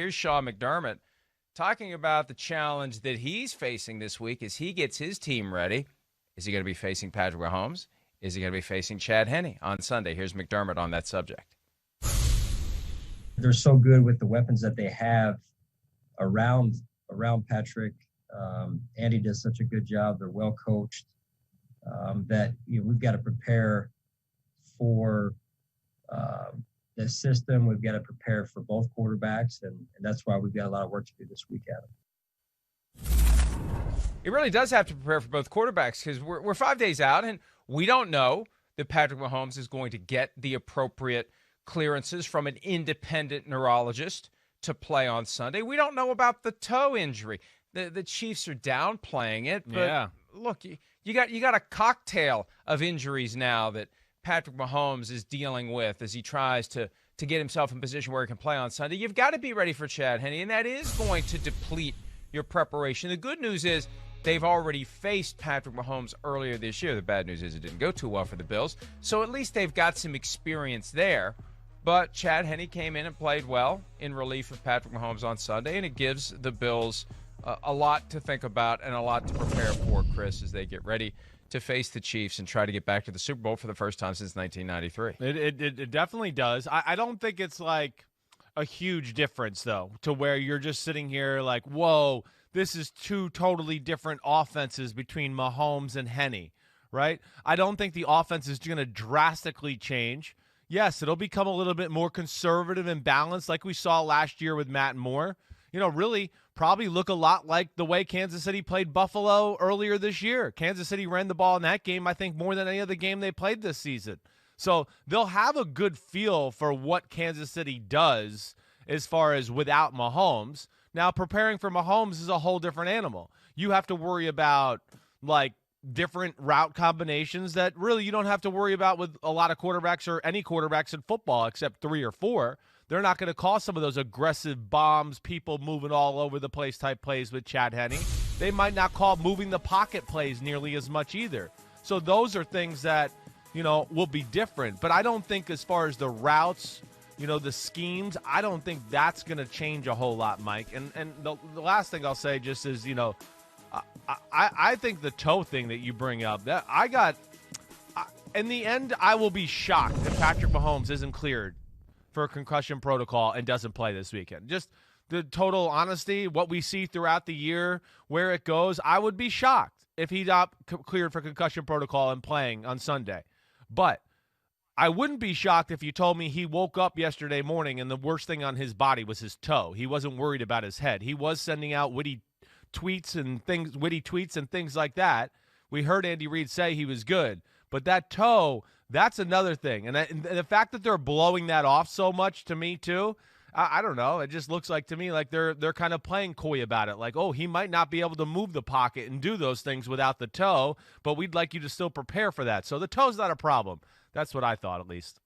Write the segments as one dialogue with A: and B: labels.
A: here's Sean McDermott talking about the challenge that he's facing this week as he gets his team ready. Is he going to be facing Patrick Mahomes? Is he going to be facing Chad Henne on Sunday? Here's McDermott on that subject.
B: They're so good with the weapons that they have around Patrick. Andy does such a good job. They're well coached. That we've got to prepare for the system. We've got to prepare for both quarterbacks, and that's why we've got a lot of work to do this week, Adam.
A: It really does have to prepare for both quarterbacks because we're 5 days out, and we don't know that Patrick Mahomes is going to get the appropriate clearances from an independent neurologist to play on Sunday. We don't know about the toe injury. The Chiefs are downplaying it, but look, you got a cocktail of injuries now that Patrick Mahomes is dealing with as he tries to get himself in position where he can play on Sunday. You've got to be ready for Chad Henne, and that is going to deplete your preparation. The good news is they've already faced Patrick Mahomes earlier this year. The bad news is it didn't go too well for the Bills, so at least they've got some experience there. But Chad Henne came in and played well in relief of Patrick Mahomes on Sunday, and it gives the Bills a lot to think about and a lot to prepare for, Chris, as they get ready to face the Chiefs and try to get back to the Super Bowl for the first time since 1993.
C: It definitely does. I don't think it's like a huge difference, though, to where you're just sitting here like, whoa, this is two totally different offenses between Mahomes and Henne, right? I don't think the offense is going to drastically change. Yes, it'll become a little bit more conservative and balanced like we saw last year with Matt Moore. Really probably look a lot like the way Kansas City played Buffalo earlier this year. Kansas City ran the ball in that game, I think, more than any other game they played this season. So they'll have a good feel for what Kansas City does as far as without Mahomes. Now, preparing for Mahomes is a whole different animal. You have to worry about, like, different route combinations that really you don't have to worry about with a lot of quarterbacks or any quarterbacks in football except 3 or 4. They're not going to call some of those aggressive bombs, people moving all over the place type plays with Chad Henne. They might not call moving the pocket plays nearly as much either. So those are things that, will be different. But I don't think as far as the routes, the schemes, I don't think that's going to change a whole lot, Mike. And the last thing I'll say just is, I think the toe thing that you bring up, that in the end, I will be shocked if Patrick Mahomes isn't cleared for a concussion protocol and doesn't play this weekend. Just the total honesty, what we see throughout the year, where it goes, I would be shocked if he's not cleared for concussion protocol and playing on Sunday. But I wouldn't be shocked if you told me he woke up yesterday morning and the worst thing on his body was his toe. He wasn't worried about his head. He was sending out witty tweets and things like that. We heard Andy Reid say he was good, but that toe, that's another thing. And the fact that they're blowing that off so much to me too, I don't know. It just looks like to me like they're kind of playing coy about it. Like, oh, he might not be able to move the pocket and do those things without the toe, but we'd like you to still prepare for that. So the toe's not a problem. That's what I thought, at least.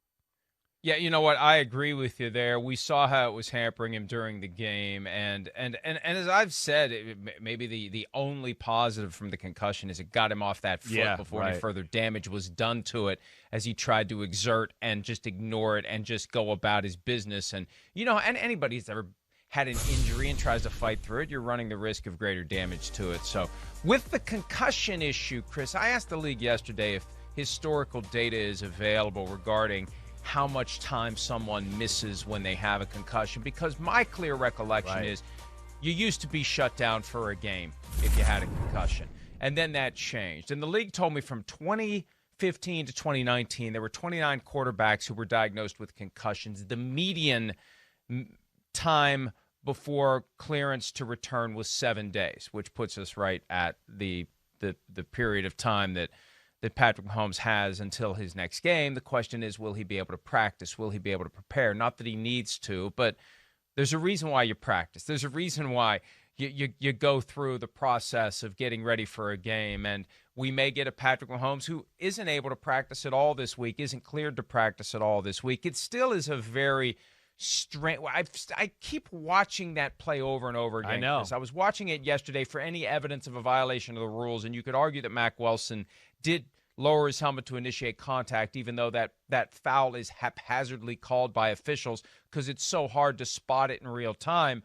A: Yeah, you know what? I agree with you there. We saw how it was hampering him during the game, and as I've said, maybe the only positive from the concussion is it got him off that foot before any further damage was done to it as he tried to exert and just ignore it and just go about his business. And, and anybody who's ever had an injury and tries to fight through it, you're running the risk of greater damage to it. So with the concussion issue, Chris, I asked the league yesterday if historical data is available regarding how much time someone misses when they have a concussion, because my clear recollection is you used to be shut down for a game if you had a concussion, and then that changed. And the league told me from 2015 to 2019, there were 29 quarterbacks who were diagnosed with concussions. The median time before clearance to return was 7 days, which puts us right at the period of time that Patrick Mahomes has until his next game. The question is, will he be able to practice? Will he be able to prepare? Not that he needs to, but there's a reason why you practice. There's a reason why you go through the process of getting ready for a game. And we may get a Patrick Mahomes who isn't able to practice at all this week, isn't cleared to practice at all this week. It still is a very strange. I keep watching that play over and over again.
C: I know.
A: I was watching it yesterday for any evidence of a violation of the rules, and you could argue that Mack Wilson did lower his helmet to initiate contact, even though that foul is haphazardly called by officials because it's so hard to spot it in real time.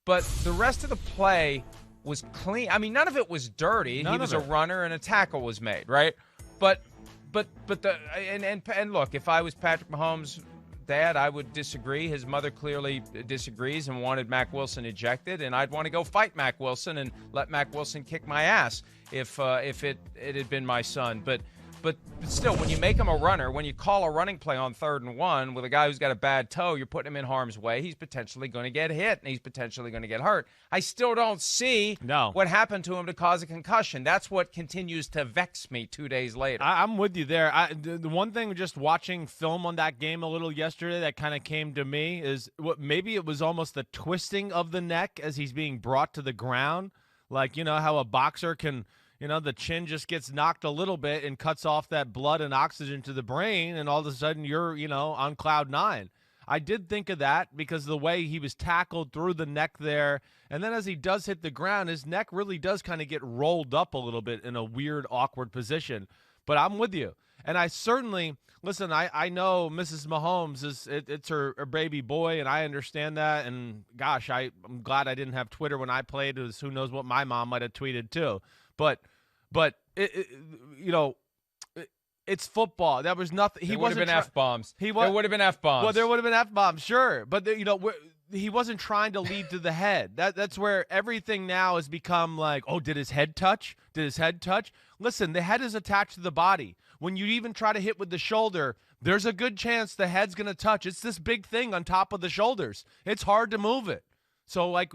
A: But the rest of the play was clean. I mean, none of it was dirty. He was a runner and a tackle was made, right? But look, if I was Patrick Mahomes' dad, I would disagree. His mother clearly disagrees and wanted Mack Wilson ejected, and I'd want to go fight Mack Wilson and let Mack Wilson kick my ass if it had been my son. But still, when you make him a runner, when you call a running play on 3rd and 1 with a guy who's got a bad toe, you're putting him in harm's way. He's potentially going to get hit, and he's potentially going to get hurt. I still don't see what happened to him to cause a concussion. That's what continues to vex me 2 days later.
C: I'm with you there. The one thing, just watching film on that game a little yesterday that kind of came to me is maybe it was almost the twisting of the neck as he's being brought to the ground. Like, you know, how a boxer can, you know, the chin just gets knocked a little bit and cuts off that blood and oxygen to the brain, and all of a sudden you're, you know, on cloud 9. I did think of that because of the way he was tackled through the neck there, and then as he does hit the ground, his neck really does kind of get rolled up a little bit in a weird, awkward position. But I'm with you. And I certainly – listen, I know Mrs. Mahomes, it's her baby boy, and I understand that. And, gosh, I'm glad I didn't have Twitter when I played, because who knows what my mom might have tweeted too. But you know, it's football. That was nothing.
A: There would have been F-bombs. There would have been F-bombs.
C: Well, there would have been F-bombs, sure. But, you know, he wasn't trying to lead to the head. That's where everything now has become like, oh, did his head touch? Did his head touch? Listen, the head is attached to the body. When you even try to hit with the shoulder, there's a good chance the head's going to touch. It's this big thing on top of the shoulders. It's hard to move it. So, like,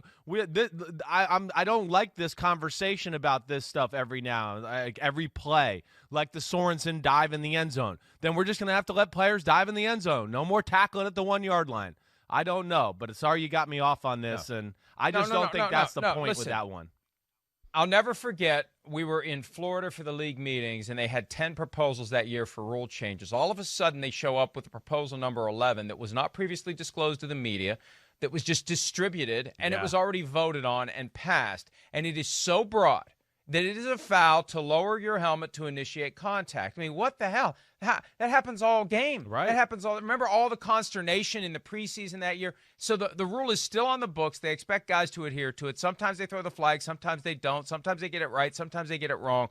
C: I don't like this conversation about this stuff every play, like the Sorensen dive in the end zone. Then we're just going to have to let players dive in the end zone. No more tackling at the 1-yard line. I don't know, but sorry you got me off on this, and I just don't think that's the point with that one.
A: I'll never forget, we were in Florida for the league meetings, and they had 10 proposals that year for rule changes. All of a sudden, they show up with proposal number 11 that was not previously disclosed to the media, that was just distributed, and it was already voted on and passed. And it is so broad that it is a foul to lower your helmet to initiate contact. I mean, what the hell? That happens all game.
C: Right.
A: That happens all. Remember all the consternation in the preseason that year? So the rule is still on the books. They expect guys to adhere to it. Sometimes they throw the flag. Sometimes they don't. Sometimes they get it right. Sometimes they get it wrong.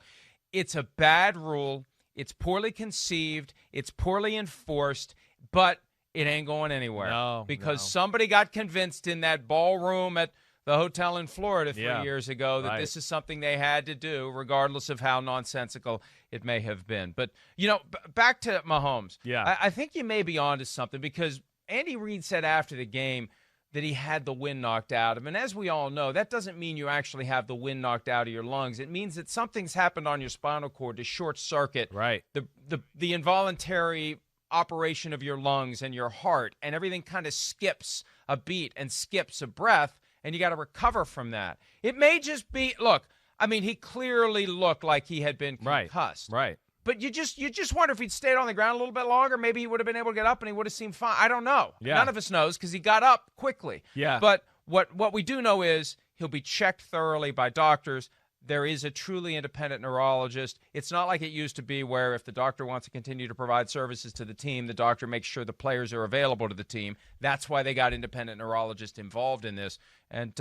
A: It's a bad rule. It's poorly conceived. It's poorly enforced. But it ain't going anywhere because somebody got convinced in that ballroom at the hotel in Florida 3 years ago that this is something they had to do, regardless of how nonsensical it may have been. But, you know, back to Mahomes.
C: Yeah.
A: I think you may be onto something, because Andy Reid said after the game that he had the wind knocked out of him. And as we all know, that doesn't mean you actually have the wind knocked out of your lungs. It means that something's happened on your spinal cord to short circuit the involuntary operation of your lungs and your heart, and everything kind of skips a beat and skips a breath, and you got to recover from that. It may just be, look, I mean, he clearly looked like he had been concussed.
C: Right.
A: But you just wonder if he'd stayed on the ground a little bit longer, maybe he would have been able to get up and he would have seemed fine. I don't know.
C: Yeah.
A: None of us knows, because he got up quickly.
C: Yeah.
A: But what we do know is he'll be checked thoroughly by doctors. There is a truly independent neurologist. It's not like it used to be, where if the doctor wants to continue to provide services to the team, the doctor makes sure the players are available to the team. That's why they got independent neurologists involved in this. And,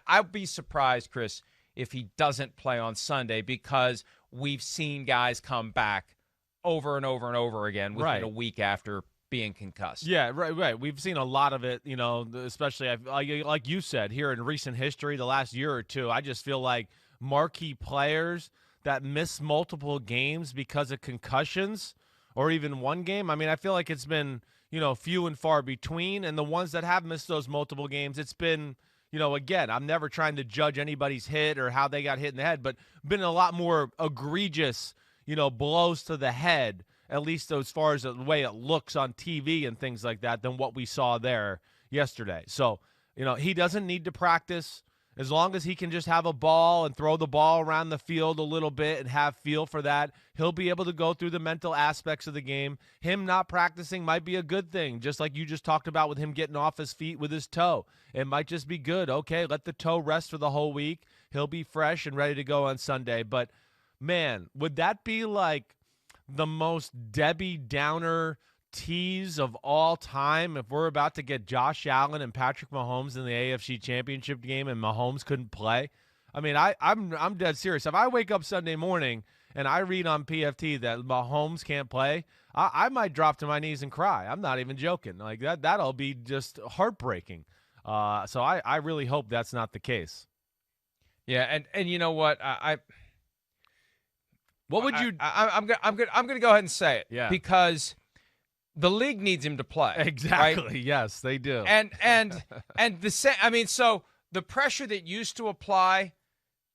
A: I'd be surprised, Chris, if he doesn't play on Sunday, because we've seen guys come back over and over and over again within a week after being concussed.
C: Yeah, right. We've seen a lot of it, you know, especially like you said, here in recent history, the last year or two. I just feel like marquee players that miss multiple games because of concussions, or even one game. I mean, I feel like it's been, you know, few and far between. And the ones that have missed those multiple games, it's been, you know, again, I'm never trying to judge anybody's hit or how they got hit in the head, but been a lot more egregious, you know, blows to the head, at least as far as the way it looks on TV and things like that, than what we saw there yesterday. So, you know, he doesn't need to practice. As long as he can just have a ball and throw the ball around the field a little bit and have feel for that, he'll be able to go through the mental aspects of the game. Him not practicing might be a good thing, just like you just talked about with him getting off his feet with his toe. It might just be good. Okay, let the toe rest for the whole week. He'll be fresh and ready to go on Sunday. But, man, would that be like the most Debbie Downer tease of all time if we're about to get Josh Allen and Patrick Mahomes in the AFC Championship game and Mahomes couldn't play? I mean, I'm dead serious. If I wake up Sunday morning and I read on PFT that Mahomes can't play, I might drop to my knees and cry. I'm not even joking. Like that'll be just heartbreaking. So I really hope that's not the case.
A: Yeah, and you know what?
C: What would you?
A: I'm gonna go ahead and say it.
C: Yeah.
A: Because the league needs him to play.
C: Exactly.
A: Right?
C: Yes, they do.
A: And the same. I mean, so the pressure that used to apply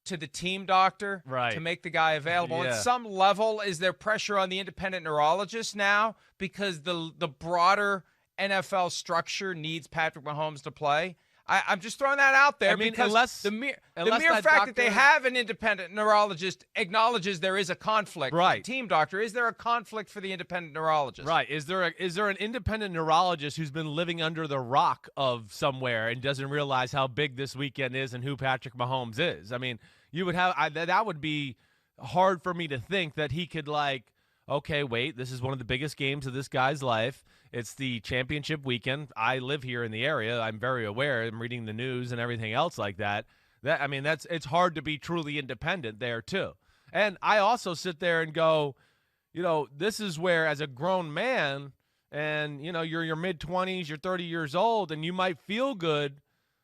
A: to the team doctor to make the guy available at some level, is there pressure on the independent neurologist now because the broader NFL structure needs Patrick Mahomes to play? I'm just throwing that out there, because the mere fact that they have an independent neurologist acknowledges there is a conflict.
C: Right.
A: Team doctor, is there a conflict for the independent neurologist?
C: Right. Is there an independent neurologist who's been living under the rock of somewhere and doesn't realize how big this weekend is and who Patrick Mahomes is? I mean, you would have that would be hard for me to think that he could, like, okay, wait, this is one of the biggest games of this guy's life. It's the championship weekend. I live here in the area. I'm very aware. I'm reading the news and everything else like that. It's hard to be truly independent there too. And I also sit there and go, this is where, as a grown man, and you're in your mid-20s, you're 30 years old, and you might feel good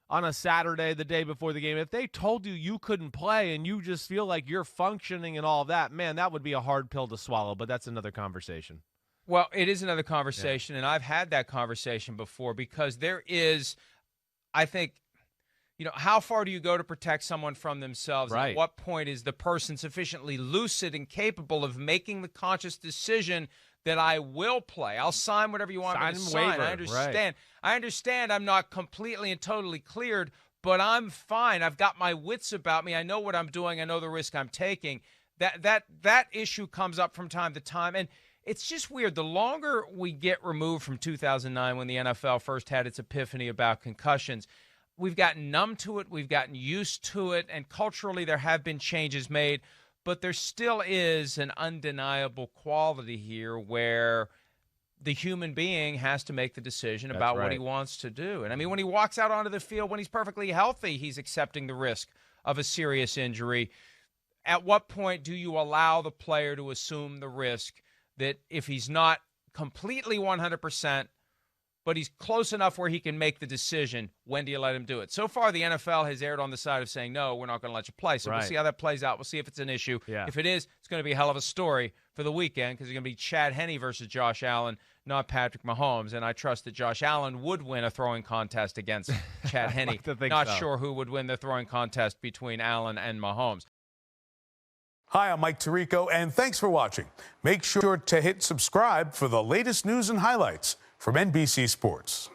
C: on a Saturday, the day before the game. If they told you couldn't play and you just feel like you're functioning and all of that, man, that would be a hard pill to swallow. But that's another conversation.
A: Well, it is another conversation, and I've had that conversation before, because there is, I think, how far do you go to protect someone from themselves?
C: Right.
A: At what point is the person sufficiently lucid and capable of making the conscious decision that I will play? I'll sign whatever you want me to sign.
C: Waiver.
A: I understand.
C: Right.
A: I understand I'm not completely and totally cleared, but I'm fine. I've got my wits about me. I know what I'm doing. I know the risk I'm taking. That issue comes up from time to time, and it's just weird. The longer we get removed from 2009, when the NFL first had its epiphany about concussions, we've gotten numb to it, we've gotten used to it, and culturally there have been changes made, but there still is an undeniable quality here where the human being has to make the decision about what he wants to do. And I mean, when he walks out onto the field, when he's perfectly healthy, he's accepting the risk of a serious injury. At what point do you allow the player to assume the risk that if he's not completely 100%, but he's close enough where he can make the decision, when do you let him do it? So far, the NFL has erred on the side of saying, no, we're not going to let you play. So we'll see how that plays out. We'll see if it's an issue.
C: Yeah.
A: If it is, it's going to be a hell of a story for the weekend, because it's going to be Chad Henne versus Josh Allen, not Patrick Mahomes. And I trust that Josh Allen would win a throwing contest against Chad Henne. Not sure who would win the throwing contest between Allen and Mahomes.
D: Hi, I'm Mike Tirico, and thanks for watching. Make sure to hit subscribe for the latest news and highlights from NBC Sports.